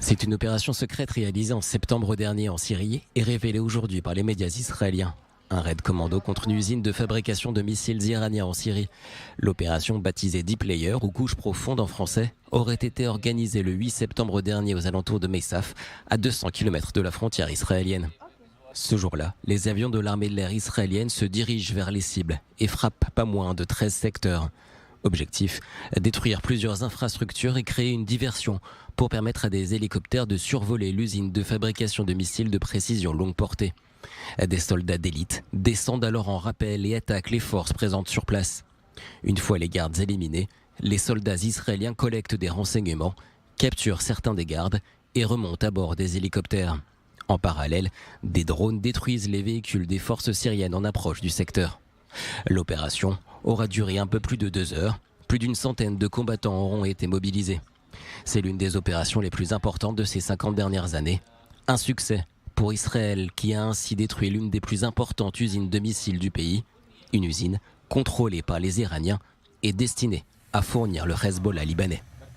C'est une opération secrète réalisée en septembre dernier en Syrie et révélée aujourd'hui par les médias israéliens. Un raid commando contre une usine de fabrication de missiles iraniens en Syrie. L'opération, baptisée Deep Layer ou couche profonde en français, aurait été organisée le 8 septembre dernier aux alentours de Messaf, à 200 km de la frontière israélienne. Ce jour-là, les avions de l'armée de l'air israélienne se dirigent vers les cibles et frappent pas moins de 13 secteurs. Objectif, détruire plusieurs infrastructures et créer une diversion pour permettre à des hélicoptères de survoler l'usine de fabrication de missiles de précision longue portée. Des soldats d'élite descendent alors en rappel et attaquent les forces présentes sur place. Une fois les gardes éliminés, les soldats israéliens collectent des renseignements, capturent certains des gardes et remontent à bord des hélicoptères. En parallèle, des drones détruisent les véhicules des forces syriennes en approche du secteur. L'opération aura duré un peu plus de 2 heures. Plus d'une centaine de combattants auront été mobilisés. C'est l'une des opérations les plus importantes de ces 50 dernières années. Un succès pour Israël qui a ainsi détruit l'une des plus importantes usines de missiles du pays. Une usine contrôlée par les Iraniens et destinée à fournir le Hezbollah libanais.